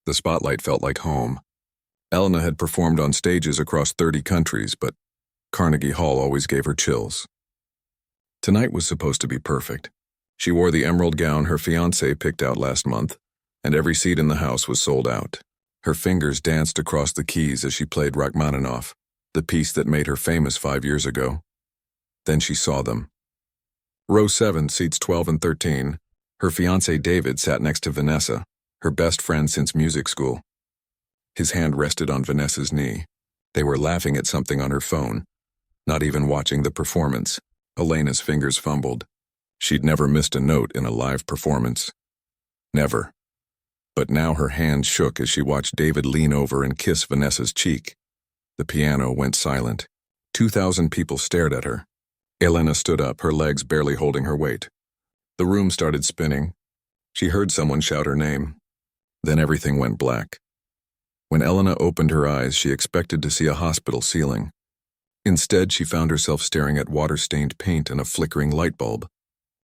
The spotlight felt like home. Elena had performed on stages across 30 countries, but Carnegie Hall always gave her chills. Tonight was supposed to be perfect. She wore the emerald gown her fiancé picked out last month, and every seat in the house was sold out. Her fingers danced across the keys as she played Rachmaninoff, the piece that made her famous 5 years ago. Then she saw them. Row 7, seats 12 and 13. Her fiancé David sat next to Vanessa, her best friend since music school. His hand rested on Vanessa's knee. They were laughing at something on her phone, not even watching the performance. Elena's fingers fumbled. She'd never missed a note in a live performance. Never. But now her hand shook as she watched David lean over and kiss Vanessa's cheek. The piano went silent. 2,000 people stared at her. Elena stood up, her legs barely holding her weight. The room started spinning. She heard someone shout her name. Then everything went black. When Elena opened her eyes, she expected to see a hospital ceiling. Instead, she found herself staring at water-stained paint and a flickering light bulb.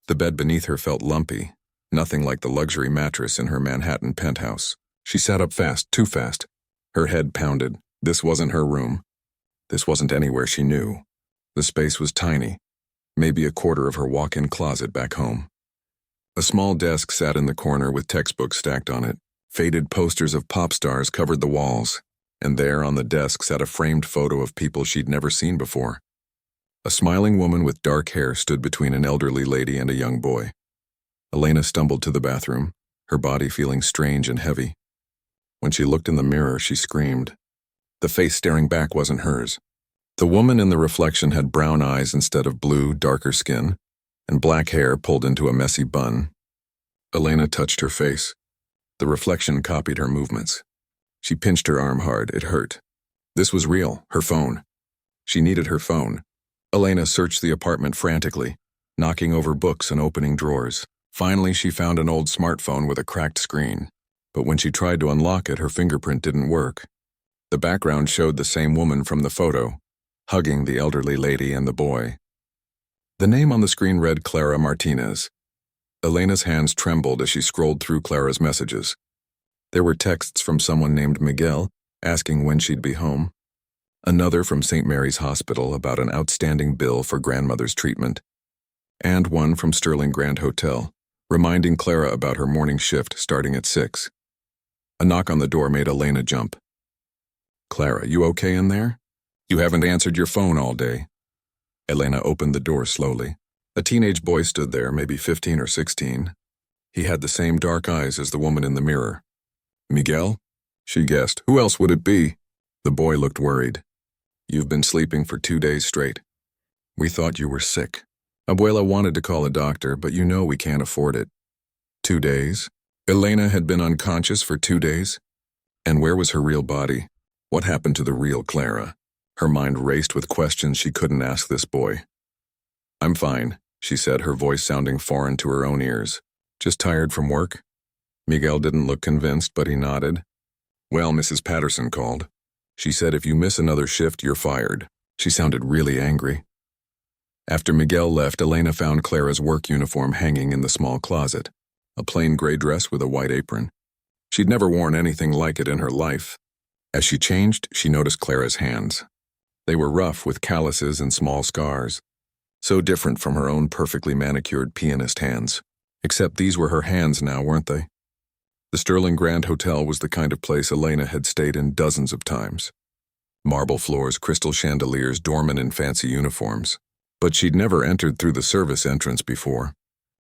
The bed beneath her felt lumpy, nothing like the luxury mattress in her Manhattan penthouse. She sat up fast, too fast. Her head pounded. This wasn't her room. This wasn't anywhere she knew. The space was tiny, maybe a quarter of her walk-in closet back home. A small desk sat in the corner with textbooks stacked on it. Faded posters of pop stars covered the walls, and there on the desk sat a framed photo of people she'd never seen before. A smiling woman with dark hair stood between an elderly lady and a young boy. Elena stumbled to the bathroom, her body feeling strange and heavy. When she looked in the mirror, she screamed. The face staring back wasn't hers. The woman in the reflection had brown eyes instead of blue, darker skin, and black hair pulled into a messy bun. Elena touched her face. The reflection copied her movements. She pinched her arm hard. It hurt. This was real, her phone. She needed her phone. Elena searched the apartment frantically, knocking over books and opening drawers. Finally, she found an old smartphone with a cracked screen. But when she tried to unlock it, her fingerprint didn't work. The background showed the same woman from the photo, hugging the elderly lady and the boy. The name on the screen read Clara Martinez. Elena's hands trembled as she scrolled through Clara's messages. There were texts from someone named Miguel, asking when she'd be home. Another from St. Mary's Hospital about an outstanding bill for grandmother's treatment. And one from Sterling Grand Hotel, reminding Clara about her morning shift starting at 6. A knock on the door made Elena jump. "Clara, you okay in there? You haven't answered your phone all day." Elena opened the door slowly. A teenage boy stood there, maybe 15 or 16. He had the same dark eyes as the woman in the mirror. "Miguel?" she guessed. "Who else would it be?" The boy looked worried. "You've been sleeping for 2 days straight. We thought you were sick. Abuela wanted to call a doctor, but you know we can't afford it." 2 days? Elena had been unconscious for 2 days? And where was her real body? What happened to the real Clara? Her mind raced with questions she couldn't ask this boy. "I'm fine," she said, her voice sounding foreign to her own ears. "Just tired from work?" Miguel didn't look convinced, but he nodded. "Well, Mrs. Patterson called. She said if you miss another shift, you're fired." She sounded really angry. After Miguel left, Elena found Clara's work uniform hanging in the small closet, a plain gray dress with a white apron. She'd never worn anything like it in her life. As she changed, she noticed Clara's hands. They were rough with calluses and small scars. So different from her own perfectly manicured pianist hands. Except these were her hands now, weren't they? The Sterling Grand Hotel was the kind of place Elena had stayed in dozens of times. Marble floors, crystal chandeliers, doormen in fancy uniforms. But she'd never entered through the service entrance before.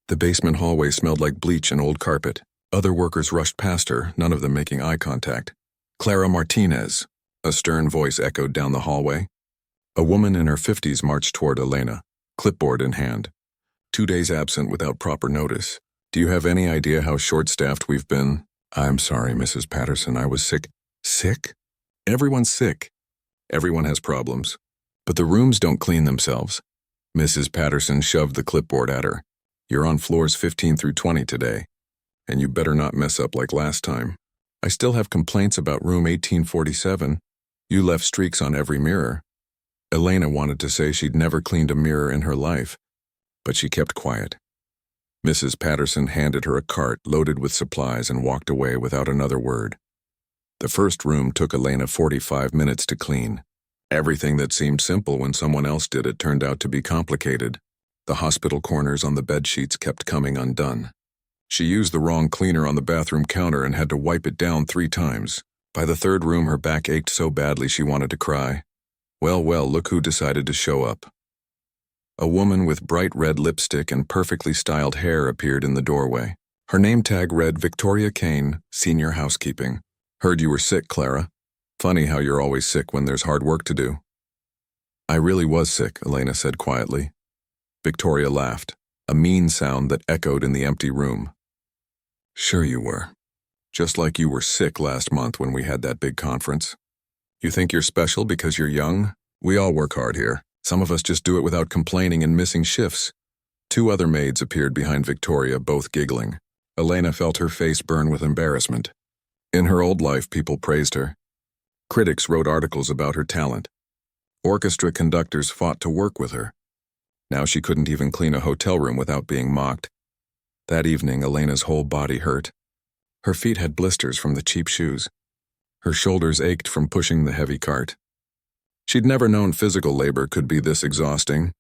The basement hallway smelled like bleach and old carpet. Other workers rushed past her, none of them making eye contact. "Clara Martinez," a stern voice echoed down the hallway. A woman in her 50s marched toward Elena, clipboard in hand. 2 days absent without proper notice. "Do you have any idea how short-staffed we've been?" "I'm sorry, Mrs. Patterson, I was sick." "Sick? Everyone's sick. Everyone has problems. But the rooms don't clean themselves." Mrs. Patterson shoved the clipboard at her. "You're on floors 15 through 20 today, and you better not mess up like last time. I still have complaints about room 1847. You left streaks on every mirror." Elena wanted to say she'd never cleaned a mirror in her life, but she kept quiet. Mrs. Patterson handed her a cart loaded with supplies and walked away without another word. The first room took Elena 45 minutes to clean. Everything that seemed simple when someone else did it turned out to be complicated. The hospital corners on the bedsheets kept coming undone. She used the wrong cleaner on the bathroom counter and had to wipe it down 3 times. By the third room, her back ached so badly she wanted to cry. Well, look who decided to show up. A woman with bright red lipstick and perfectly styled hair appeared in the doorway. Her name tag read Victoria Kane, Senior Housekeeping. Heard you were sick, Clara. Funny how you're always sick when there's hard work to do. I really was sick, Elena said quietly. Victoria laughed, a mean sound that echoed in the empty room. Sure you were. Just like you were sick last month when we had that big conference. You think you're special because you're young? We all work hard here. Some of us just do it without complaining and missing shifts. 2 other maids appeared behind Victoria, both giggling. Elena felt her face burn with embarrassment. In her old life, people praised her. Critics wrote articles about her talent. Orchestra conductors fought to work with her. Now she couldn't even clean a hotel room without being mocked. That evening, Elena's whole body hurt. Her feet had blisters from the cheap shoes. Her shoulders ached from pushing the heavy cart. She'd never known physical labor could be this exhausting.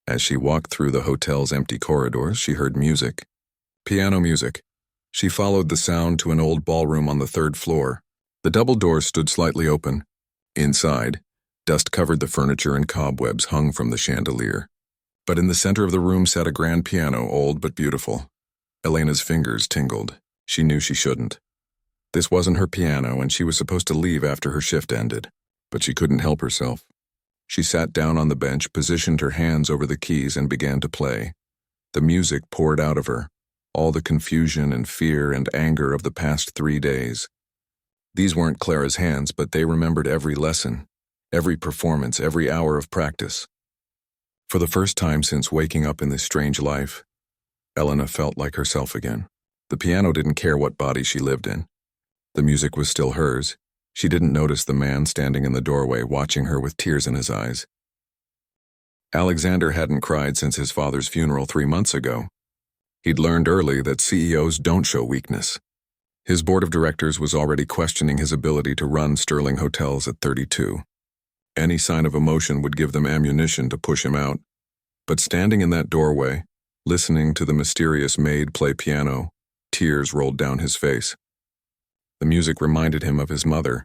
As she walked through the hotel's empty corridors, she heard music. Piano music. She followed the sound to an old ballroom on the 3rd floor. The double doors stood slightly open. Inside, dust covered the furniture and cobwebs hung from the chandelier. But in the center of the room sat a grand piano, old but beautiful. Elena's fingers tingled. She knew she shouldn't. This wasn't her piano, and she was supposed to leave after her shift ended. But she couldn't help herself. She sat down on the bench, positioned her hands over the keys, and began to play. The music poured out of her, all the confusion and fear and anger of the past 3 days. These weren't Clara's hands, but they remembered every lesson, every performance, every hour of practice. For the first time since waking up in this strange life, Elena felt like herself again. The piano didn't care what body she lived in. The music was still hers. She didn't notice the man standing in the doorway watching her with tears in his eyes. Alexander hadn't cried since his father's funeral 3 months ago. He'd learned early that CEOs don't show weakness. His board of directors was already questioning his ability to run Sterling Hotels at 32. Any sign of emotion would give them ammunition to push him out. But standing in that doorway, listening to the mysterious Maid play piano, tears rolled down his face. The music reminded him of his mother.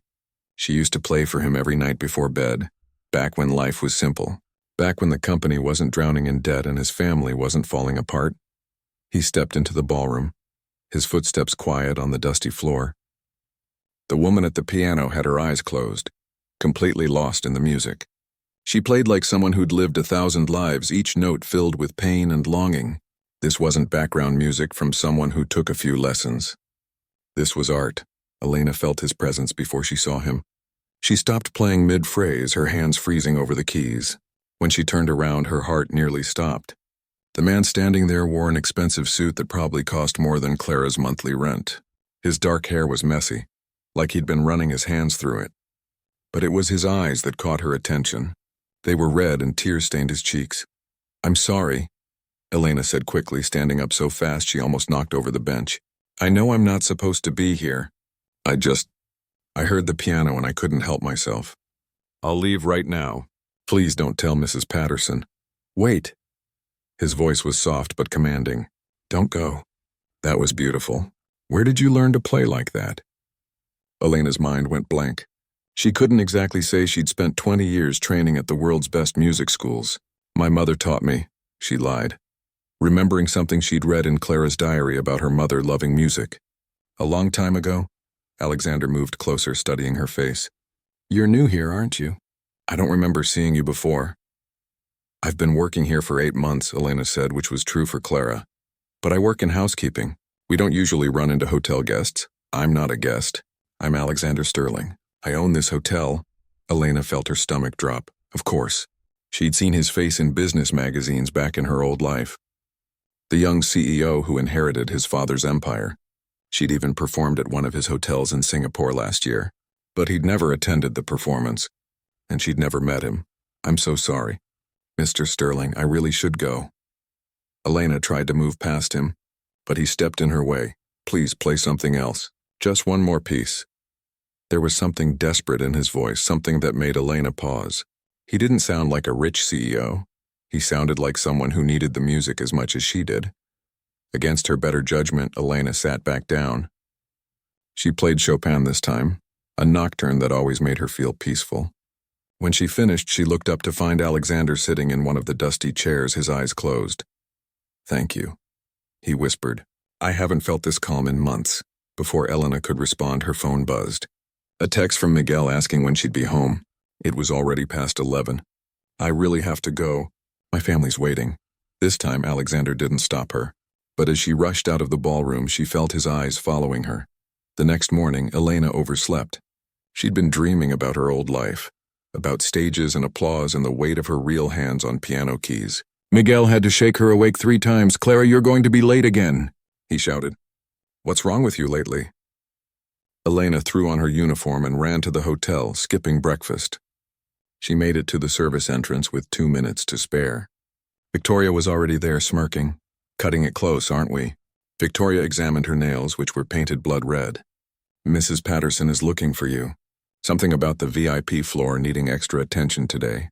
She used to play for him every night before bed, back when life was simple, back when the company wasn't drowning in debt and his family wasn't falling apart. He stepped into the ballroom, his footsteps quiet on the dusty floor. The woman at the piano had her eyes closed, completely lost in the music. She played like someone who'd lived 1,000 lives, each note filled with pain and longing. This wasn't background music from someone who took a few lessons. This was art. Elena felt his presence before she saw him. She stopped playing mid-phrase, her hands freezing over the keys. When she turned around, her heart nearly stopped. The man standing there wore an expensive suit that probably cost more than Clara's monthly rent. His dark hair was messy, like he'd been running his hands through it. But it was his eyes that caught her attention. They were red and tears stained his cheeks. "I'm sorry," Elena said quickly, standing up so fast she almost knocked over the bench. "I know I'm not supposed to be here. I heard the piano and I couldn't help myself. I'll leave right now. Please don't tell Mrs. Patterson." "Wait." His voice was soft but commanding. "Don't go." That was beautiful. Where did you learn to play like that? Elena's mind went blank. She couldn't exactly say she'd spent 20 years training at the world's best music schools. "My mother taught me," she lied, remembering something she'd read in Clara's diary about her mother loving music. "A long time ago?" Alexander moved closer, studying her face. "You're new here, aren't you? I don't remember seeing you before." "I've been working here for 8 months, Elena said, which was true for Clara. "But I work in housekeeping. We don't usually run into hotel guests. I'm not a guest. I'm Alexander Sterling. I own this hotel." Elena felt her stomach drop. Of course. She'd seen his face in business magazines back in her old life. The young CEO who inherited his father's empire. She'd even performed at one of his hotels in Singapore last year. But he'd never attended the performance. And she'd never met him. "I'm so sorry. Mr. Sterling, I really should go." Elena tried to move past him, but he stepped in her way. "Please play something else. Just one more piece." There was something desperate in his voice, something that made Elena pause. He didn't sound like a rich CEO. He sounded like someone who needed the music as much as she did. Against her better judgment, Elena sat back down. She played Chopin this time, a nocturne that always made her feel peaceful. When she finished, she looked up to find Alexander sitting in one of the dusty chairs, his eyes closed. "Thank you," he whispered. "I haven't felt this calm in months." Before Elena could respond, her phone buzzed. A text from Miguel asking when she'd be home. It was already past 11. "I really have to go. My family's waiting." This time, Alexander didn't stop her. But as she rushed out of the ballroom, she felt his eyes following her. The next morning, Elena overslept. She'd been dreaming about her old life, about stages and applause and the weight of her real hands on piano keys. Miguel had to shake her awake 3 times. "Clara, you're going to be late again," he shouted. "What's wrong with you lately?" Elena threw on her uniform and ran to the hotel, skipping breakfast. She made it to the service entrance with 2 minutes to spare. Victoria was already there, smirking. "Cutting it close, aren't we?" Victoria examined her nails, which were painted blood red. "Mrs. Patterson is looking for you. Something about the VIP floor needing extra attention today."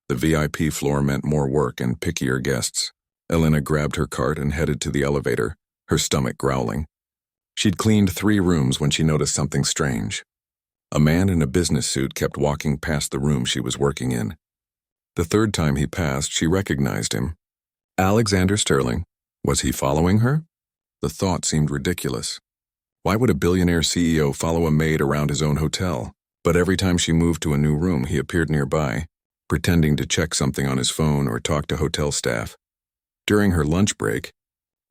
The VIP floor meant more work and pickier guests. Elena grabbed her cart and headed to the elevator, her stomach growling. She'd cleaned 3 rooms when she noticed something strange. A man in a business suit kept walking past the room she was working in. The 3rd time he passed, she recognized him. Alexander Sterling. Was he following her? The thought seemed ridiculous. Why would a billionaire CEO follow a maid around his own hotel? But every time she moved to a new room, he appeared nearby, pretending to check something on his phone or talk to hotel staff. During her lunch break,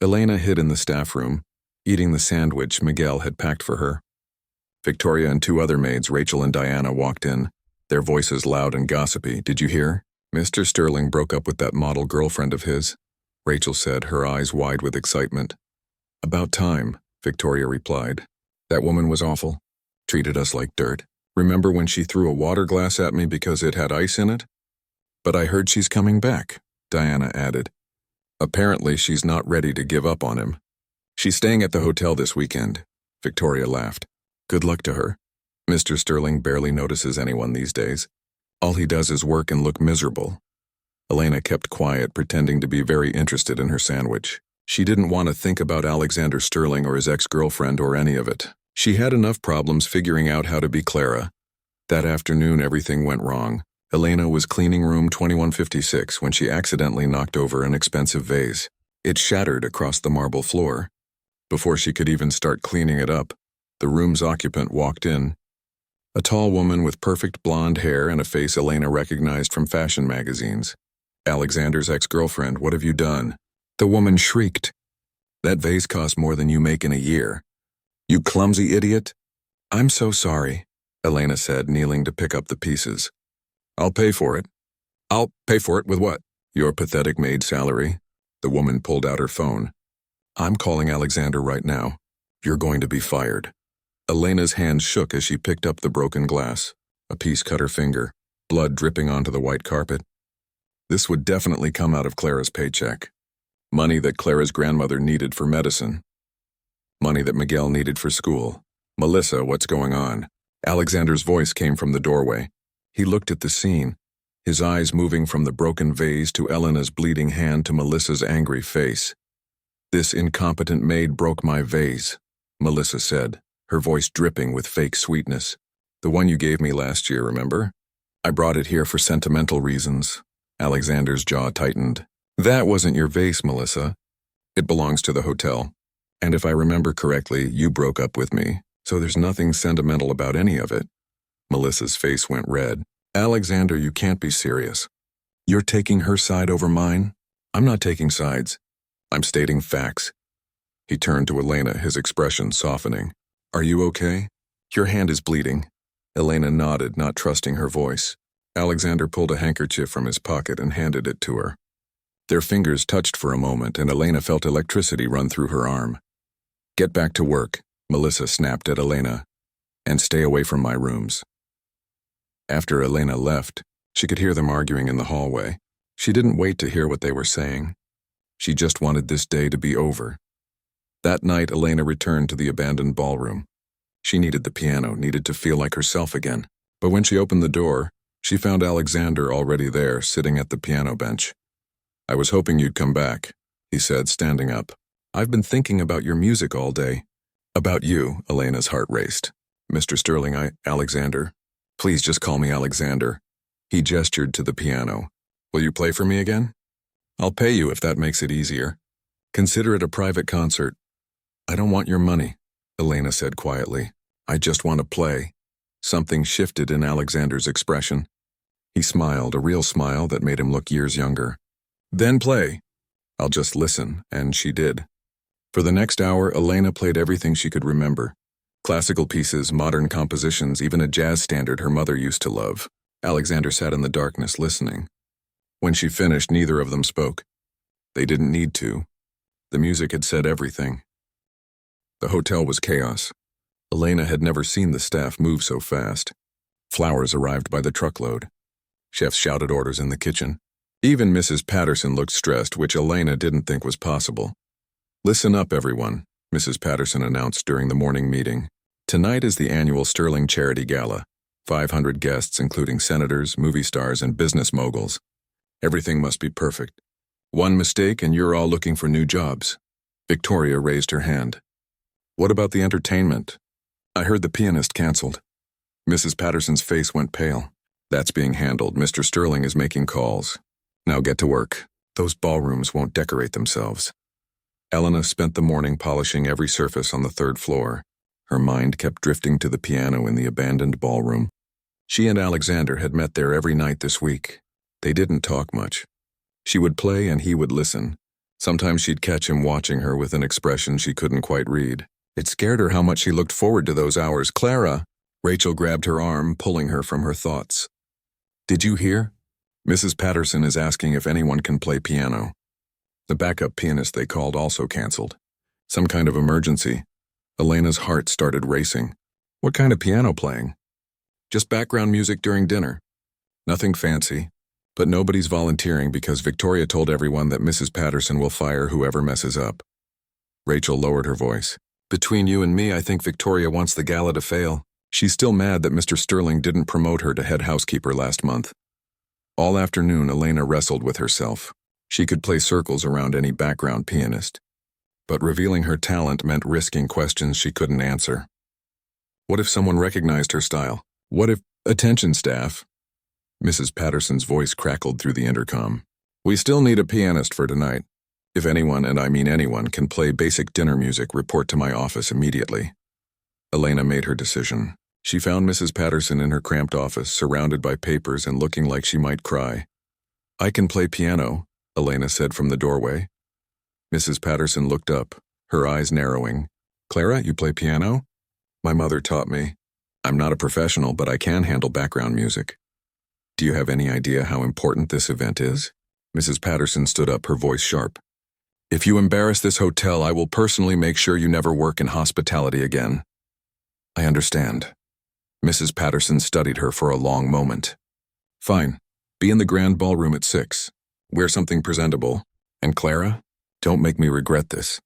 Elena hid in the staff room, eating the sandwich Miguel had packed for her. Victoria and 2 other maids, Rachel and Diana, walked in, their voices loud and gossipy. "Did you hear? Mr. Sterling broke up with that model girlfriend of his," Rachel said, her eyes wide with excitement. "About time," Victoria replied. "That woman was awful. Treated us like dirt. Remember when she threw a water glass at me because it had ice in it? But I heard she's coming back," Diana added. "Apparently she's not ready to give up on him. She's staying at the hotel this weekend," Victoria laughed. "Good luck to her. Mr. Sterling barely notices anyone these days. All he does is work and look miserable." Elena kept quiet, pretending to be very interested in her sandwich. She didn't want to think about Alexander Sterling or his ex-girlfriend or any of it. She had enough problems figuring out how to be Clara. That afternoon, everything went wrong. Elena was cleaning room 2156 when she accidentally knocked over an expensive vase. It shattered across the marble floor. Before she could even start cleaning it up, the room's occupant walked in. A tall woman with perfect blonde hair and a face Elena recognized from fashion magazines. "Alexander's ex-girlfriend, what have you done?" The woman shrieked. "That vase cost more than you make in a year. You clumsy idiot." "I'm so sorry," Elena said, kneeling to pick up the pieces. "I'll pay for it." "I'll pay for it with what?" "Your pathetic maid salary." The woman pulled out her phone. "I'm calling Alexander right now. You're going to be fired." Elena's hands shook as she picked up the broken glass. A piece cut her finger, blood dripping onto the white carpet. This would definitely come out of Clara's paycheck. Money that Clara's grandmother needed for medicine. Money that Miguel needed for school. "Melissa, what's going on?" Alexander's voice came from the doorway. He looked at the scene, his eyes moving from the broken vase to Elena's bleeding hand to Melissa's angry face. "This incompetent maid broke my vase," Melissa said, her voice dripping with fake sweetness. "The one you gave me last year, remember? I brought it here for sentimental reasons." Alexander's jaw tightened. "That wasn't your vase, Melissa. It belongs to the hotel. And if I remember correctly, you broke up with me, so there's nothing sentimental about any of it." Melissa's face went red. "Alexander, you can't be serious. You're taking her side over mine?" "I'm not taking sides. I'm stating facts." He turned to Elena, his expression softening. "Are you okay? Your hand is bleeding." Elena nodded, not trusting her voice. Alexander pulled a handkerchief from his pocket and handed it to her. Their fingers touched for a moment, and Elena felt electricity run through her arm. "Get back to work," Melissa snapped at Elena, "and stay away from my rooms." After Elena left, she could hear them arguing in the hallway. She didn't wait to hear what they were saying. She just wanted this day to be over. That night, Elena returned to the abandoned ballroom. She needed the piano, needed to feel like herself again. But when she opened the door, she found Alexander already there, sitting at the piano bench. "I was hoping you'd come back," he said, standing up. "I've been thinking about your music all day." "About you," Elena's heart raced. "Mr. Sterling, Alexander. Please just call me Alexander." He gestured to the piano. "Will you play for me again?" "I'll pay you if that makes it easier. Consider it a private concert." "I don't want your money," Elena said quietly. "I just want to play." Something shifted in Alexander's expression. He smiled, a real smile that made him look years younger. "Then play." "I'll just listen," and she did. For the next hour, Elena played everything she could remember. Classical pieces, modern compositions, even a jazz standard her mother used to love. Alexander sat in the darkness listening. When she finished, neither of them spoke. They didn't need to. The music had said everything. The hotel was chaos. Elena had never seen the staff move so fast. Flowers arrived by the truckload. Chefs shouted orders in the kitchen. Even Mrs. Patterson looked stressed, which Elena didn't think was possible. "Listen up, everyone," Mrs. Patterson announced during the morning meeting. "Tonight is the annual Sterling Charity Gala. 500 guests, including senators, movie stars, and business moguls. Everything must be perfect. One mistake and you're all looking for new jobs." Victoria raised her hand. "What about the entertainment? I heard the Pianist canceled." Mrs. Patterson's face went pale. "That's being handled. Mr. Sterling is making calls. Now get to work. Those ballrooms won't decorate themselves." Elena spent the morning polishing every surface on the third floor. Her mind kept drifting to the piano in the abandoned ballroom. She and Alexander had met there every night this week. They didn't talk much. She would play and he would listen. Sometimes she'd catch him watching her with an expression she couldn't quite read. It scared her how much she looked forward to those hours. "Clara!" Rachel grabbed her arm, pulling her from her thoughts. "Did you hear? Mrs. Patterson is asking if anyone can play piano." The backup pianist they called also canceled. Some kind of emergency. Elena's heart started racing. "What kind of piano playing?" "Just background music during dinner. Nothing fancy. But nobody's volunteering because Victoria told everyone that Mrs. Patterson will fire whoever messes up." Rachel lowered her voice. "Between you and me, I think Victoria wants the gala to fail. She's still mad that Mr. Sterling didn't promote her to head housekeeper last month." All afternoon, Elena wrestled with herself. She could play circles around any background pianist. But revealing her talent meant risking questions she couldn't answer. What if someone recognized her style? What if— "Attention, staff." Mrs. Patterson's voice crackled through the intercom. "We still need a pianist for tonight. If anyone, and I mean anyone, can play basic dinner music, report to my office immediately." Elena made her decision. She found Mrs. Patterson in her cramped office, surrounded by papers and looking like she might cry. "I can play piano," Elena said from the doorway. Mrs. Patterson looked up, her eyes narrowing. "Clara, you play piano?" "My mother taught me. I'm not a professional, but I can handle background music." "Do you have any idea how important this event is?" Mrs. Patterson stood up, her voice sharp. "If you embarrass this hotel, I will personally make sure you never work in hospitality again." "I understand." Mrs. Patterson studied her for a long moment. "Fine. Be in the grand ballroom at 6. Wear something presentable. And Clara, don't make me regret this."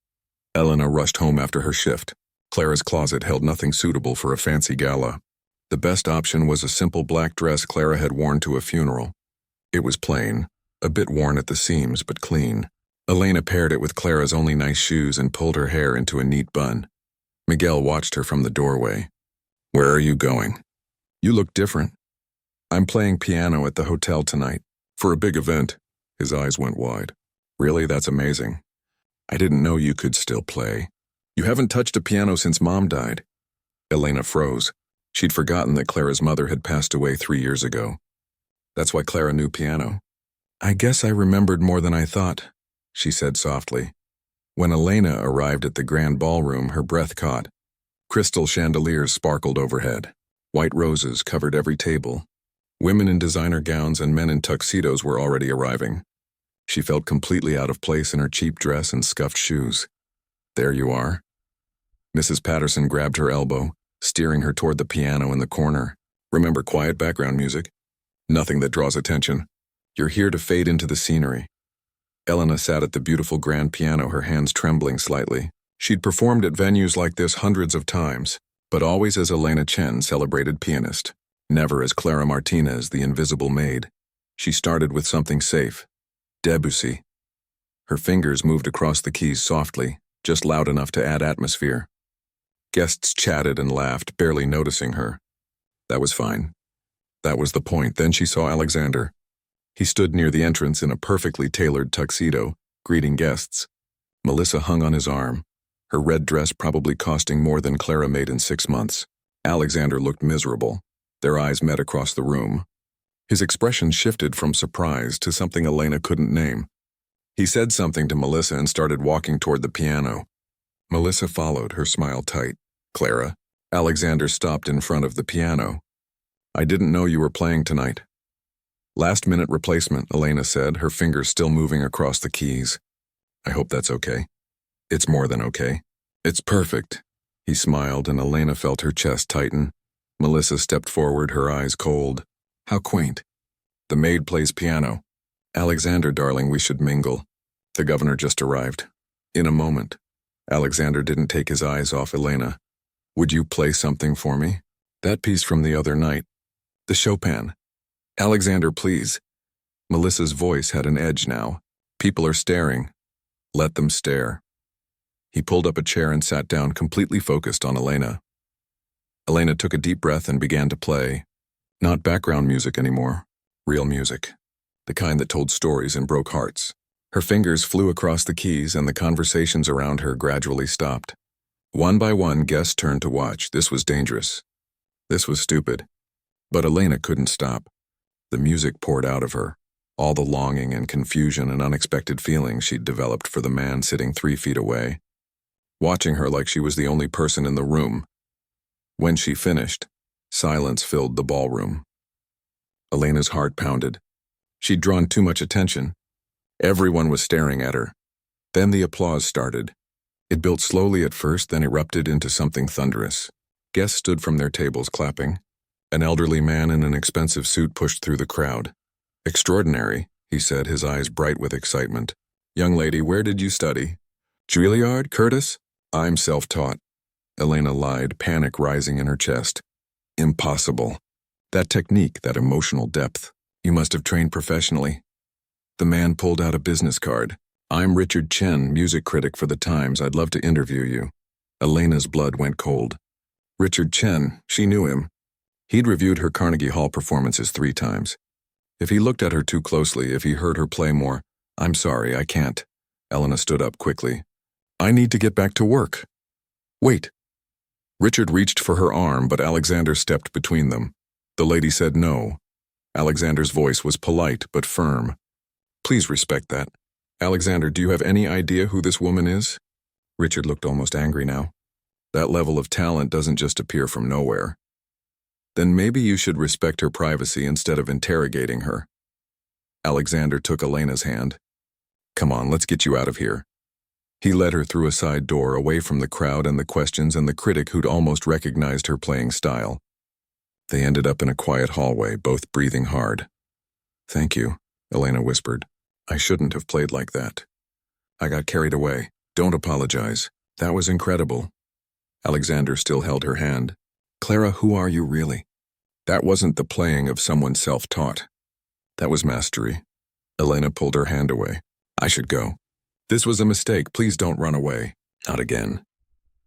Elena rushed home after her shift. Clara's closet held nothing suitable for a fancy gala. The best option was a simple black dress Clara had worn to a funeral. It was plain, a bit worn at the seams, but clean. Elena paired it with Clara's only nice shoes and pulled her hair into a neat bun. Miguel watched her from the doorway. "Where are you going?" "You look different." "I'm playing piano at the hotel tonight. For a big event." His eyes went wide. "Really? That's amazing. I didn't know you could still play. You haven't touched a piano since Mom died." Elena froze. She'd forgotten that Clara's mother had passed away 3 years ago. That's why Clara knew piano. "I guess I remembered more than I thought," she said softly. When Elena arrived at the grand ballroom, her breath caught. Crystal chandeliers sparkled overhead. White roses covered every table. Women in designer gowns and men in tuxedos were already arriving. She felt completely out of place in her cheap dress and scuffed shoes. "There you are." Mrs. Patterson grabbed her elbow, steering her toward the piano in the corner. "Remember quiet background music. Nothing that draws attention. You're here to fade into the scenery." Elena sat at the beautiful grand piano, her hands trembling slightly. She'd performed at venues like this hundreds of times, but always as Elena Chen celebrated Pianist, never as Clara Martinez, the invisible maid. She started with something safe, Debussy. Her fingers moved across the keys softly, just loud enough to add atmosphere. Guests chatted and laughed, barely noticing her. That was fine. That was the point. Then she saw Alexander. He stood near the entrance in a perfectly tailored tuxedo, greeting guests. Melissa hung on his arm, her red dress probably costing more than Clara made in 6 months. Alexander looked miserable. Their eyes met across the room. His expression shifted from surprise to something Elena couldn't name. He said something to Melissa and started walking toward the piano. Melissa followed, her smile tight. "Clara." Alexander stopped in front of the piano. "I didn't know you were playing tonight." "Last-minute replacement," Elena said, her fingers still moving across the keys. "I hope that's okay." "It's more than okay. It's perfect." He smiled, and Elena felt her chest tighten. Melissa stepped forward, her eyes cold. "How quaint. The maid plays piano." "Alexander, darling, we should mingle. The governor just arrived." "In a moment." Alexander didn't take his eyes off Elena. "Would you play something for me? That piece from the other night. The Chopin." "Alexander, please." Melissa's voice had an edge now. "People are staring. Let them stare." He pulled up a chair and sat down, completely focused on Elena. Elena took a deep breath and began to play. Not background music anymore. Real music. The kind that told stories and broke hearts. Her fingers flew across the keys, and the conversations around her gradually stopped. One by one, guests turned to watch. This was dangerous. This was stupid. But Elena couldn't stop. The music poured out of her. All the longing and confusion and unexpected feelings she'd developed for the man sitting 3 feet away, watching her like she was the only person in the room. When she finished, silence filled the ballroom. Elena's heart pounded. She'd drawn too much attention. Everyone was staring at her. Then the applause started. It built slowly at first, then erupted into something thunderous. Guests stood from their tables clapping. An elderly man in an expensive suit pushed through the crowd. "Extraordinary," he said, his eyes bright with excitement. "Young lady, where did you study?" "Juilliard, Curtis?" "I'm self-taught." Elena lied, panic rising in her chest. "Impossible. That technique, that emotional depth. You must have trained professionally." The man pulled out a business card. "I'm Richard Chen, music critic for the Times. I'd love to interview you." Elena's blood went cold. Richard Chen, she knew him. He'd reviewed her Carnegie Hall performances 3 times. If he looked at her too closely, if he heard her play more, "I'm sorry, I can't." Elena stood up quickly. "I need to get back to work." "Wait." Richard reached for her arm, but Alexander stepped between them. The lady said no. Alexander's voice was polite but firm. "Please respect that. Alexander, do you have any idea who this woman is?" Richard looked almost angry now. "That level of talent doesn't just appear from nowhere." "Then maybe you should respect her privacy instead of interrogating her." Alexander took Elena's hand. "Come on, let's get you out of here." He led her through a side door, away from the crowd and the questions and the critic who'd almost recognized her playing style. They ended up in a quiet hallway, both breathing hard. "Thank you," Elena whispered. "I shouldn't have played like that. I got carried away. Don't apologize. That was incredible." Alexander still held her hand. "Clara, who are you really?" "That wasn't the playing of someone self-taught. That was mastery." Elena pulled her hand away. "I should go. This was a mistake. Please don't run away." "Not again."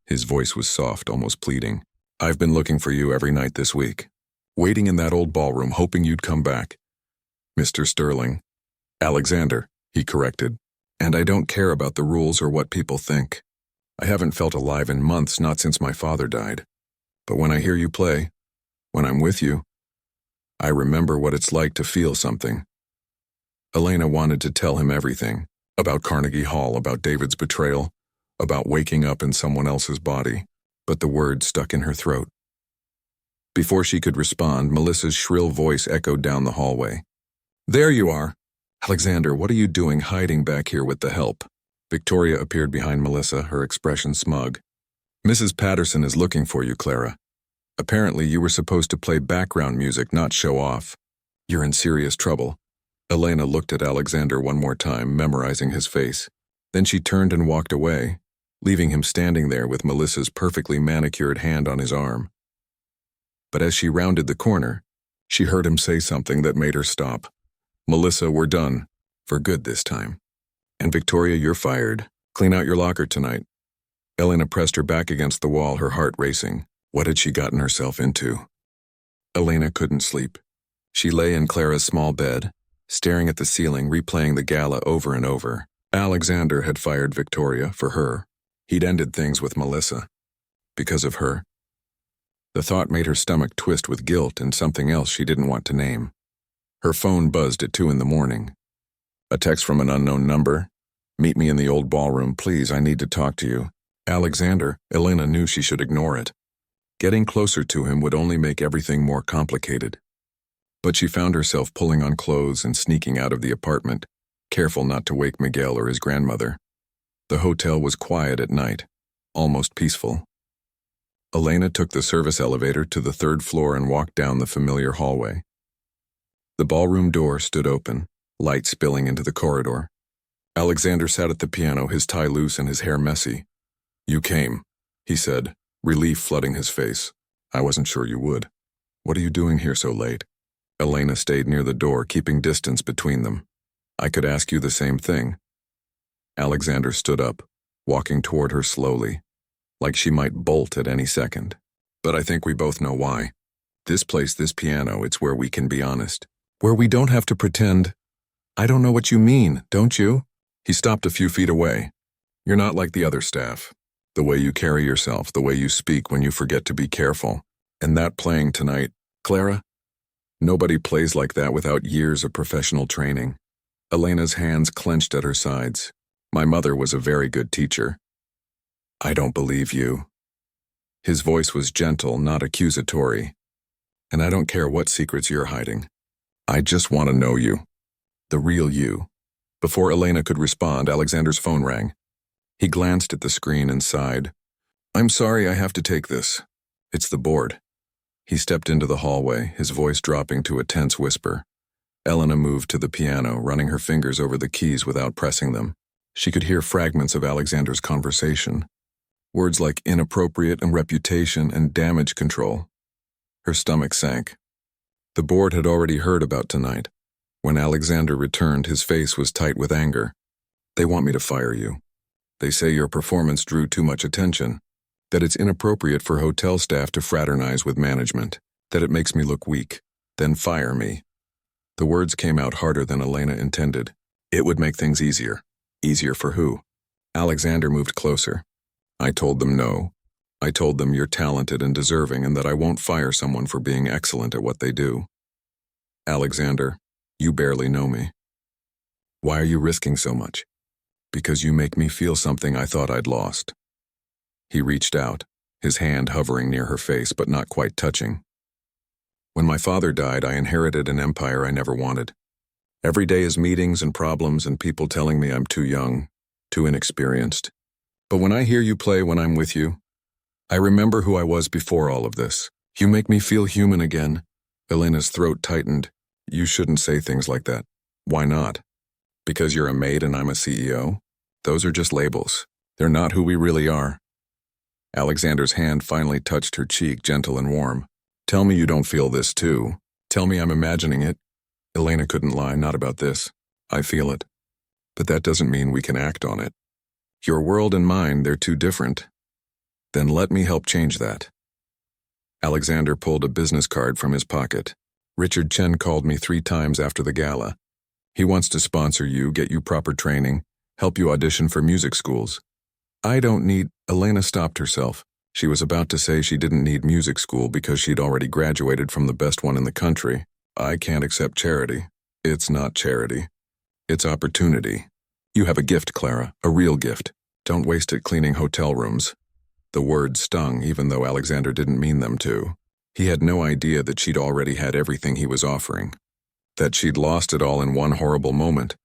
His voice was soft, almost pleading. "I've been looking for you every night this week. Waiting in that old ballroom, hoping you'd come back." "Mr. Sterling." "Alexander," he corrected. "And I don't care about the rules or what people think. I haven't felt alive in months, not since my father died. But when I hear you play, when I'm with you, I remember what it's like to feel something." Elena wanted to tell him everything. About Carnegie Hall, about David's betrayal, about waking up in someone else's body, but the words stuck in her throat. Before she could respond, Melissa's shrill voice echoed down the hallway. "There you are!" "Alexander, what are you doing hiding back here with the help?" Victoria appeared behind Melissa, her expression smug. "Mrs. Patterson is looking for you, Clara. Apparently you were supposed to play background music, not show off. You're in serious trouble." Elena looked at Alexander one more time, memorizing his face. Then she turned and walked away. leaving him standing there with Melissa's perfectly manicured hand on his arm. But as she rounded the corner, she heard him say something that made her stop. "Melissa, we're done. For good this time. And Victoria, you're fired. Clean out your locker tonight." Elena pressed her back against the wall, her heart racing. What had she gotten herself into? Elena couldn't sleep. She lay in Clara's small bed, staring at the ceiling, replaying the gala over and over. Alexander had fired Victoria for her. He'd ended things with Melissa. Because of her. The thought made her stomach twist with guilt and something else she didn't want to name. Her phone buzzed at 2 a.m. A text from an unknown number. "Meet me in the old ballroom, please. I need to talk to you." Alexander. Elena knew she should ignore it. Getting closer to him would only make everything more complicated. But she found herself pulling on clothes and sneaking out of the apartment, careful not to wake Miguel or his grandmother. The hotel was quiet at night, almost peaceful. Elena took the service elevator to the 3rd floor and walked down the familiar hallway. The ballroom door stood open, light spilling into the corridor. Alexander sat at the piano, his tie loose and his hair messy. "You came," he said, relief flooding his face. "I wasn't sure you would. What are you doing here so late?" Elena stayed near the door, keeping distance between them. "I could ask you the same thing." Alexander stood up, walking toward her slowly, like she might bolt at any second. "But I think we both know why. This place, this piano, it's where we can be honest. Where we don't have to pretend." "I don't know what you mean, don't you?" He stopped a few feet away. "You're not like the other staff. The way you carry yourself, the way you speak when you forget to be careful. And that playing tonight, Clara? Nobody plays like that without years of professional training." Elena's hands clenched at her sides. "My mother was a very good teacher." "I don't believe you." His voice was gentle, not accusatory. "And I don't care what secrets you're hiding. I just want to know you. The real you." Before Elena could respond, Alexander's phone rang. He glanced at the screen and sighed. "I'm sorry I have to take this. It's the board." He stepped into the hallway, his voice dropping to a tense whisper. Elena moved to the piano, running her fingers over the keys without pressing them. She could hear fragments of Alexander's conversation. Words like inappropriate and reputation and damage control. Her stomach sank. The board had already heard about tonight. When Alexander returned, his face was tight with anger. "They want me to fire you. They say your performance drew too much attention, that it's inappropriate for hotel staff to fraternize with management, that it makes me look weak. Then fire me." The words came out harder than Elena intended. It would make things easier. Easier for who? Alexander moved closer. "I told them no. I told them you're talented and deserving and that I won't fire someone for being excellent at what they do." "Alexander, you barely know me. Why are you risking so much?" "Because you make me feel something I thought I'd lost." He reached out, his hand hovering near her face but not quite touching. "When my father died, I inherited an empire I never wanted. Every day is meetings and problems and people telling me I'm too young, too inexperienced. But when I hear you play when I'm with you, I remember who I was before all of this. You make me feel human again." Elena's throat tightened. "You shouldn't say things like that." "Why not?" "Because you're a maid and I'm a CEO? Those are just labels. They're not who we really are." Alexander's hand finally touched her cheek, gentle and warm. "Tell me you don't feel this too. Tell me I'm imagining it." Elena couldn't lie, "Not about this. I feel it. But that doesn't mean we can act on it. Your world and mine, they're too different. Then let me help change that." Alexander pulled a business card from his pocket. "Richard Chen called me 3 times after the gala. He wants to sponsor you, get you proper training, help you audition for music schools." "I don't need—" Elena stopped herself. She was about to say she didn't need music school because she'd already graduated from the best one in the country. "I can't accept charity." "It's not charity. It's opportunity. You have a gift, Clara, a real gift. Don't waste it cleaning hotel rooms." The words stung, even though Alexander didn't mean them to. He had no idea that she'd already had everything he was offering. That she'd lost it all in one horrible moment.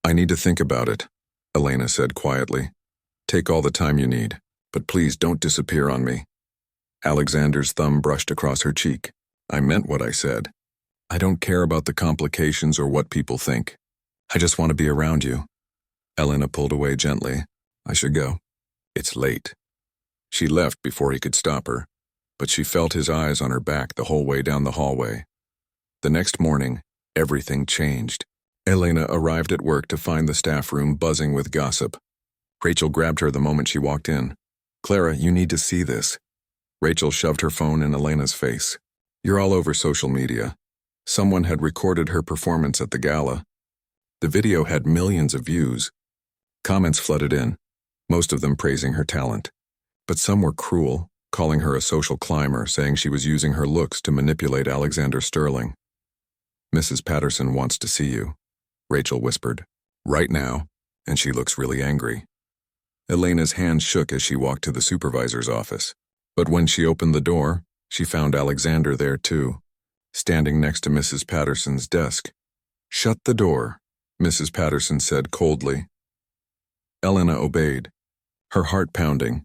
"I need to think about it," Elena said quietly. "Take all the time you need, but please don't disappear on me." Alexander's thumb brushed across her cheek. "I meant what I said. I don't care about the complications or what people think. I just want to be around you." Elena pulled away gently. "I should go." It's late. She left before he could stop her, but she felt his eyes on her back the whole way down the hallway. The next morning, everything changed. Elena arrived at work to find the staff room buzzing with gossip. Rachel grabbed her the moment she walked in. "Clara, you need to see this." Rachel shoved her phone in Elena's face. "You're all over social media. Someone had recorded her performance at the gala. The video had millions of views. Comments flooded in, most of them praising her talent. But some were cruel, calling her a social climber, saying she was using her looks to manipulate Alexander Sterling. "Mrs. Patterson wants to see you," Rachel whispered. "Right now," and she looks really angry. Elena's hand shook as she walked to the supervisor's office. But when she opened the door, she found Alexander there too, standing next to Mrs. Patterson's desk. "Shut the door," Mrs. Patterson said coldly. Elena obeyed, her heart pounding.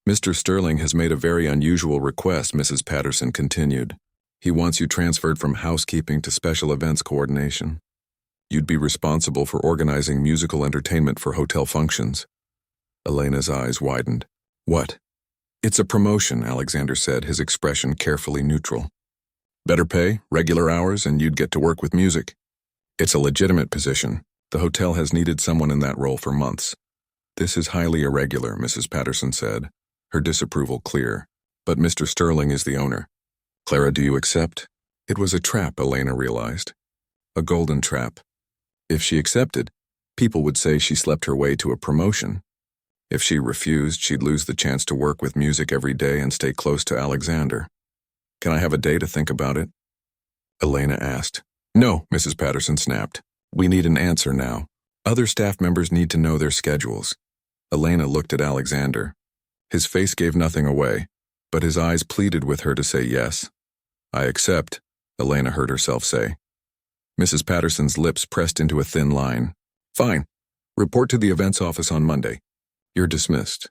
"Mr. Sterling has made a very unusual request," Mrs. Patterson continued. "He wants you transferred from housekeeping to special events coordination. You'd be responsible for organizing musical entertainment for hotel functions." Elena's eyes widened. "What?" "It's a promotion," Alexander said, his expression carefully neutral. "Better pay, regular hours, and you'd get to work with music. It's a legitimate position. The hotel has needed someone in that role for months." "This is highly irregular," Mrs. Patterson said, her disapproval clear. "But Mr. Sterling is the owner. Clara, do you accept?" It was a trap, Elena realized. A golden trap. If she accepted, people would say she slept her way to a promotion. If she refused, she'd lose the chance to work with music every day and stay close to Alexander. "Can I have a day to think about it?" Elena asked. "No," Mrs. Patterson snapped. "We need an answer now. Other staff members need to know their schedules." Elena looked at Alexander. His face gave nothing away, but his eyes pleaded with her to say yes. "I accept," Elena heard herself say. Mrs. Patterson's lips pressed into a thin line. "Fine. Report to the events office on Monday. You're dismissed."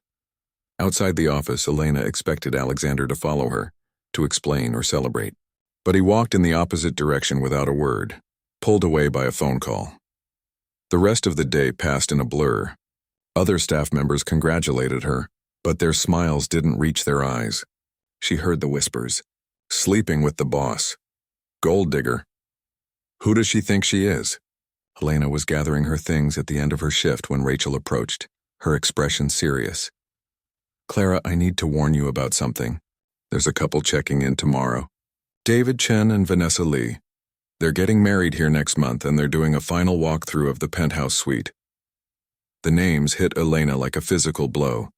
Outside the office, Elena expected Alexander to follow her, to explain or celebrate. But he walked in the opposite direction without a word, pulled away by a phone call. The rest of the day passed in a blur. Other staff members congratulated her, but their smiles didn't reach their eyes. She heard the whispers. "Sleeping with the boss. Gold digger. Who does she think she is?" Elena was gathering her things at the end of her shift when Rachel approached, her expression serious. "Clara, I need to warn you about something. There's a couple checking in tomorrow. David Chen and Vanessa Lee. They're getting married here next month, and they're doing a final walkthrough of the penthouse suite." The names hit Elena like a physical blow.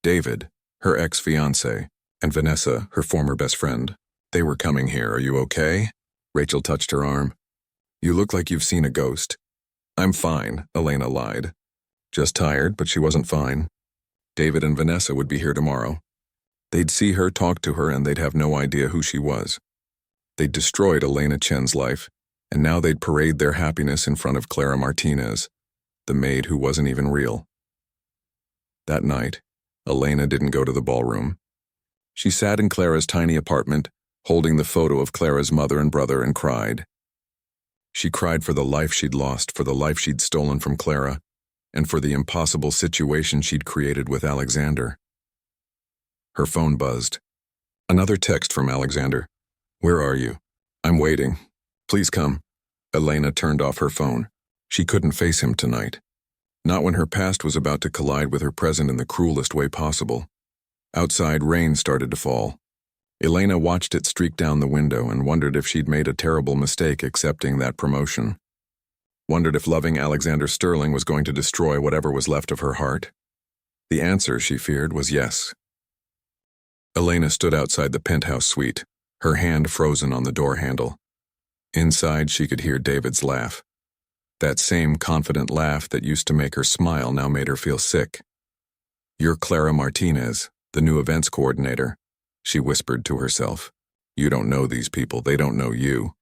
David, her ex-fiancé, and Vanessa, her former best friend. "They were coming here. Are you okay?" Rachel touched her arm. "You look like you've seen a ghost." "I'm fine," Elena lied. Just tired, but she wasn't fine. David and Vanessa would be here tomorrow. They'd see her, talk to her, and they'd have no idea who she was. They'd destroyed Elena Chen's life, and now they'd parade their happiness in front of Clara Martinez, the maid who wasn't even real. That night, Elena didn't go to the ballroom. She sat in Clara's tiny apartment, holding the photo of Clara's mother and brother, and cried. She cried for the life she'd lost, for the life she'd stolen from Clara, and for the impossible situation she'd created with Alexander. Her phone buzzed. Another text from Alexander. "Where are you? I'm waiting. Please come." Elena turned off her phone. She couldn't face him tonight. Not when her past was about to collide with her present in the cruelest way possible. Outside, rain started to fall. Elena watched it streak down the window and wondered if she'd made a terrible mistake accepting that promotion. Wondered if loving Alexander Sterling was going to destroy whatever was left of her heart. The answer, she feared, was yes. Elena stood outside the penthouse suite, her hand frozen on the door handle. Inside, she could hear David's laugh. That same confident laugh that used to make her smile now made her feel sick. "You're Clara Martinez, the new events coordinator," she whispered to herself. "You don't know these people, they don't know you."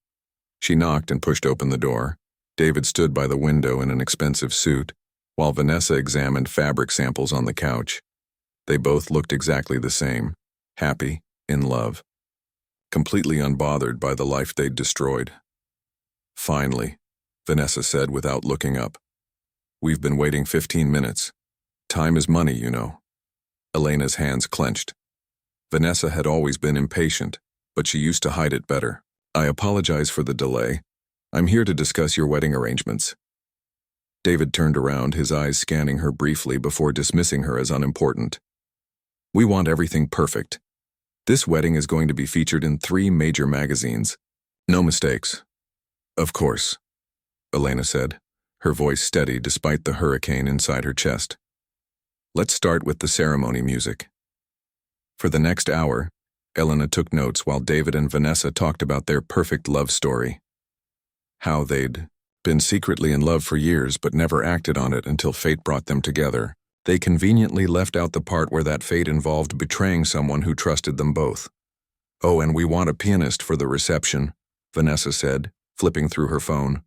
She knocked and pushed open the door. David stood by the window in an expensive suit, while Vanessa examined fabric samples on the couch. They both looked exactly the same, happy, in love, completely unbothered by the life they'd destroyed. "Finally," Vanessa said without looking up. "We've been waiting 15 minutes. Time is money, you know." Elena's hands clenched. Vanessa had always been impatient, but she used to hide it better. I apologize for the delay. I'm here to discuss your wedding arrangements. David turned around, his eyes scanning her briefly before dismissing her as unimportant. We want everything perfect. This wedding is going to be featured in 3 major magazines. No mistakes. Of course, Elena said, her voice steady despite the hurricane inside her chest. Let's start with the ceremony music. For the next hour, Elena took notes while David and Vanessa talked about their perfect love story. How they'd been secretly in love for years but never acted on it until fate brought them together. They conveniently left out the part where that fate involved betraying someone who trusted them both. Oh, and we want a pianist for the reception, Vanessa said, flipping through her phone.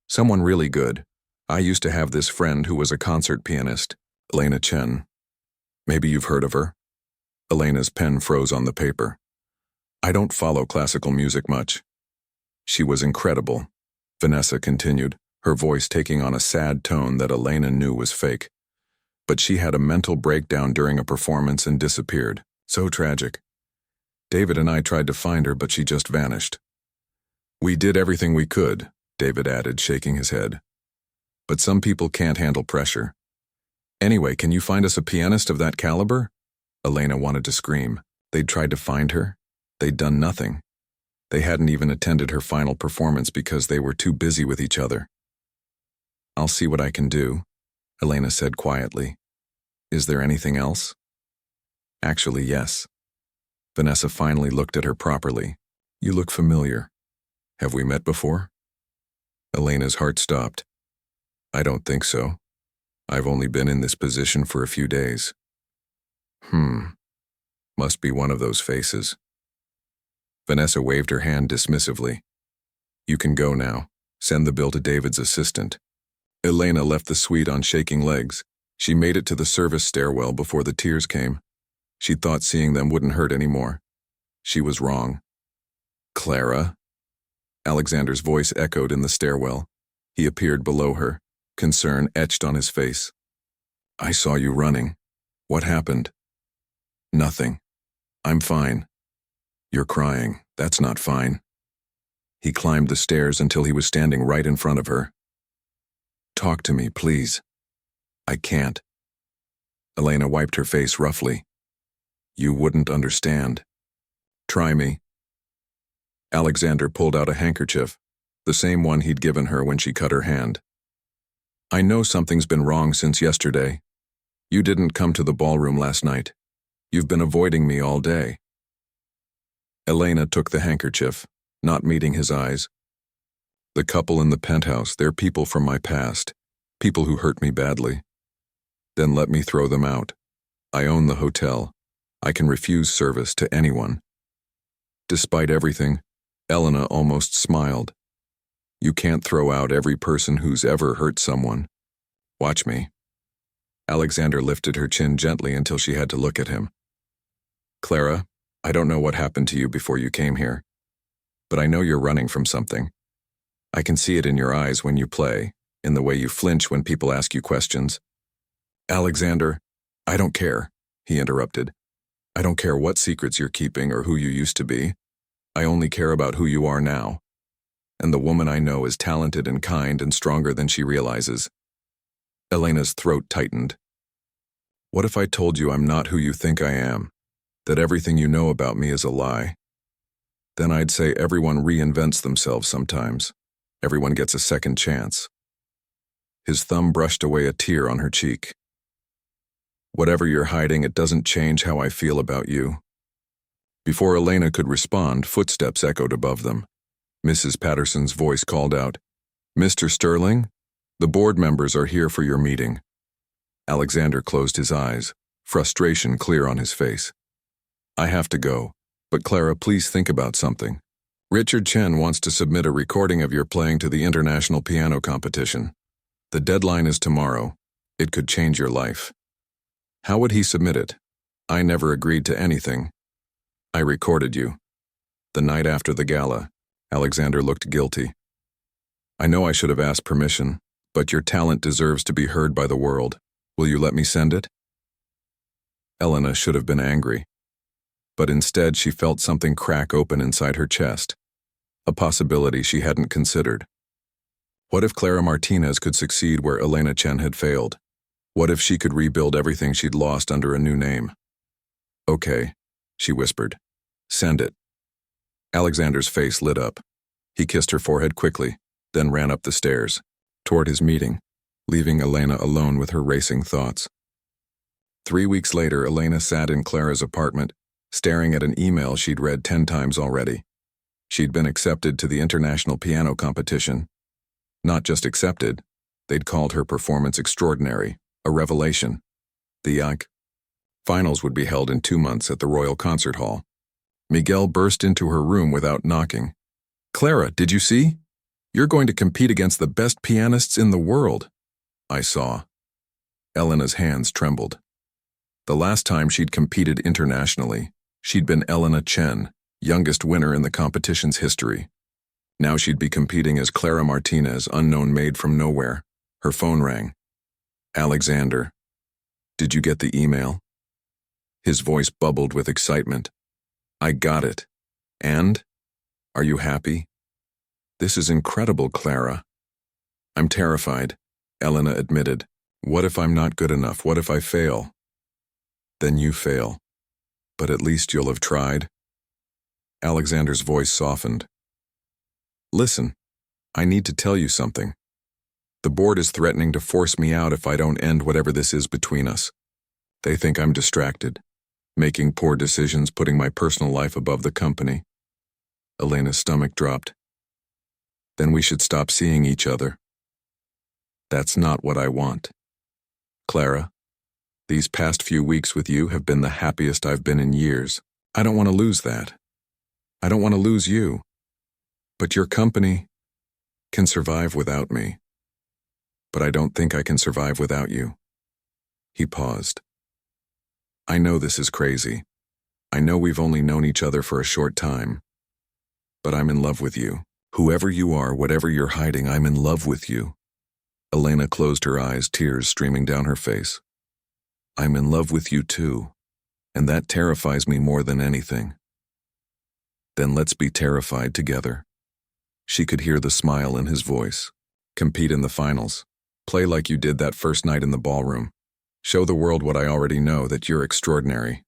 Someone really good. I used to have this friend who was a concert pianist, Elena Chen. Maybe you've heard of her? Elena's pen froze on the paper. I don't follow classical music much. She was incredible, Vanessa continued, her voice taking on a sad tone that Elena knew was fake. But she had a mental breakdown during a performance and disappeared. So tragic. David and I tried to find her, but she just vanished. We did everything we could, David added, shaking his head. But some people can't handle pressure. Anyway, can you find us a pianist of that caliber? Elena wanted to scream. They'd tried to find her. They'd done nothing. They hadn't even attended her final performance because they were too busy with each other. I'll see what I can do, Elena said quietly. Is there anything else? Actually, yes. Vanessa finally looked at her properly. You look familiar. Have we met before? Elena's heart stopped. I don't think so. I've only been in this position for a few days. Must be one of those faces. Vanessa waved her hand dismissively. You can go now. Send the bill to David's assistant. Elena left the suite on shaking legs. She made it to the service stairwell before the tears came. She thought seeing them wouldn't hurt anymore. She was wrong. Clara? Alexander's voice echoed in the stairwell. He appeared below her, concern etched on his face. I saw you running. What happened? Nothing. I'm fine. You're crying. That's not fine. He climbed the stairs until he was standing right in front of her. Talk to me, please. I can't. Elena wiped her face roughly. You wouldn't understand. Try me. Alexander pulled out a handkerchief, the same one he'd given her when she cut her hand. I know something's been wrong since yesterday. You didn't come to the ballroom last night. You've been avoiding me all day. Elena took the handkerchief, not meeting his eyes. The couple in the penthouse, they're people from my past, people who hurt me badly. Then let me throw them out. I own the hotel. I can refuse service to anyone. Despite everything, Elena almost smiled. You can't throw out every person who's ever hurt someone. Watch me. Alexander lifted her chin gently until she had to look at him. Clara, I don't know what happened to you before you came here, but I know you're running from something. I can see it in your eyes when you play, in the way you flinch when people ask you questions. Alexander, I don't care, he interrupted. I don't care what secrets you're keeping or who you used to be. I only care about who you are now. And the woman I know is talented and kind and stronger than she realizes. Elena's throat tightened. What if I told you I'm not who you think I am? That everything you know about me is a lie? Then I'd say everyone reinvents themselves sometimes. Everyone gets a second chance. His thumb brushed away a tear on her cheek. Whatever you're hiding, it doesn't change how I feel about you. Before Elena could respond, footsteps echoed above them. Mrs. Patterson's voice called out, Mr. Sterling, the board members are here for your meeting. Alexander closed his eyes, frustration clear on his face. I have to go, but Clara, please think about something. Richard Chen wants to submit a recording of your playing to the International Piano Competition. The deadline is tomorrow. It could change your life. How would he submit it? I never agreed to anything. I recorded you. The night after the gala, Alexander looked guilty. I know I should have asked permission, but your talent deserves to be heard by the world. Will you let me send it? Elena should have been angry, but instead she felt something crack open inside her chest, a possibility she hadn't considered. What if Clara Martinez could succeed where Elena Chen had failed? What if she could rebuild everything she'd lost under a new name? "Okay," she whispered. "Send it." Alexander's face lit up. He kissed her forehead quickly, then ran up the stairs, toward his meeting, leaving Elena alone with her racing thoughts. 3 weeks later, Elena sat in Clara's apartment, staring at an email she'd read 10 times already. She'd been accepted to the international piano competition. Not just accepted, they'd called her performance extraordinary, a revelation. The finals would be held in 2 months at the Royal Concert Hall. Miguel burst into her room without knocking. "Clara, did you see? You're going to compete against the best pianists in the world." "I saw." Elena's hands trembled. The last time she'd competed internationally, she'd been Elena Chen, youngest winner in the competition's history. Now she'd be competing as Clara Martinez, unknown maid from nowhere. Her phone rang. "Alexander, did you get the email?" His voice bubbled with excitement. "I got it. And? Are you happy?" "This is incredible, Clara." "I'm terrified," Elena admitted. "What if I'm not good enough? What if I fail?" "Then you fail. But at least you'll have tried." Alexander's voice softened. "Listen, I need to tell you something. The board is threatening to force me out if I don't end whatever this is between us. They think I'm distracted, making poor decisions, putting my personal life above the company." Elena's stomach dropped. "Then we should stop seeing each other." "That's not what I want. Clara, these past few weeks with you have been the happiest I've been in years. I don't want to lose that. I don't want to lose you. But your company can survive without me. But I don't think I can survive without you." He paused. "I know this is crazy. I know we've only known each other for a short time. But I'm in love with you. Whoever you are, whatever you're hiding, I'm in love with you." Elena closed her eyes, tears streaming down her face. "I'm in love with you too, and that terrifies me more than anything." "Then let's be terrified together." She could hear the smile in his voice. "Compete in the finals. Play like you did that first night in the ballroom. Show the world what I already know, that you're extraordinary."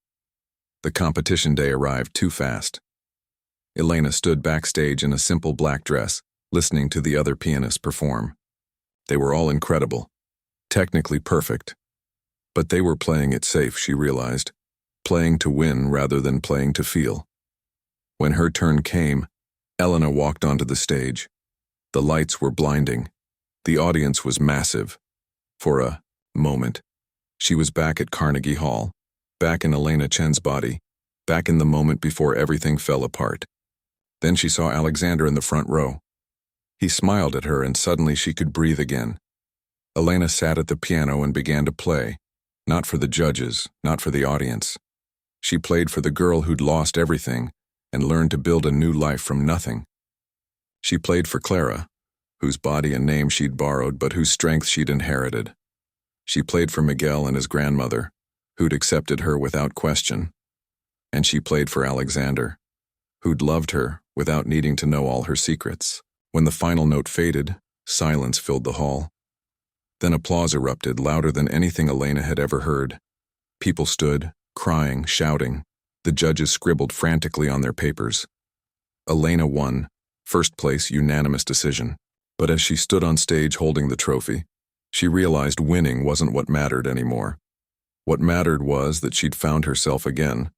The competition day arrived too fast. Elena stood backstage in a simple black dress, listening to the other pianists perform. They were all incredible, technically perfect. But they were playing it safe, she realized, playing to win rather than playing to feel. When her turn came, Elena walked onto the stage. The lights were blinding. The audience was massive. For a moment, she was back at Carnegie Hall, back in Elena Chen's body, back in the moment before everything fell apart. Then she saw Alexander in the front row. He smiled at her and suddenly she could breathe again. Elena sat at the piano and began to play, not for the judges, not for the audience. She played for the girl who'd lost everything and learned to build a new life from nothing. She played for Clara, whose body and name she'd borrowed but whose strength she'd inherited. She played for Miguel and his grandmother, who'd accepted her without question. And she played for Alexander, who'd loved her without needing to know all her secrets. When the final note faded, silence filled the hall. Then applause erupted, louder than anything Elena had ever heard. People stood, crying, shouting. The judges scribbled frantically on their papers. Elena won, first place, unanimous decision. But as she stood on stage holding the trophy, she realized winning wasn't what mattered anymore. What mattered was that she'd found herself again,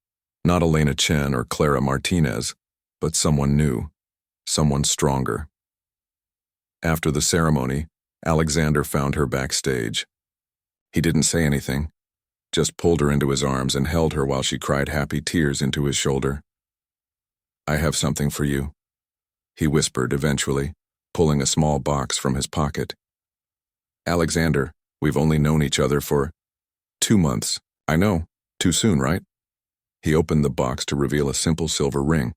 not Elena Chen or Clara Martinez, but someone new, someone stronger. After the ceremony, Alexander found her backstage. He didn't say anything, just pulled her into his arms and held her while she cried happy tears into his shoulder. "I have something for you," he whispered eventually, pulling a small box from his pocket. "Alexander, we've only known each other for 2 months. I know, too soon, right?" He opened the box to reveal a simple silver ring.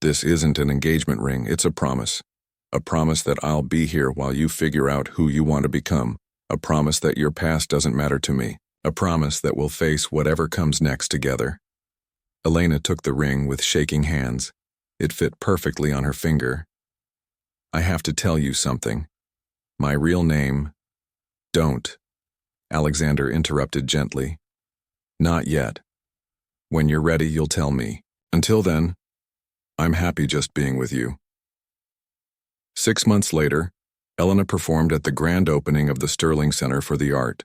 "This isn't an engagement ring, it's a promise. A promise that I'll be here while you figure out who you want to become. A promise that your past doesn't matter to me. A promise that we'll face whatever comes next together. Elena took the ring with shaking hands. It fit perfectly on her finger. I have to tell you something. My real name... Don't. Alexander interrupted gently. Not yet. When you're ready, you'll tell me. Until then, I'm happy just being with you. 6 months later, Elena performed at the grand opening of the Sterling Center for the Art.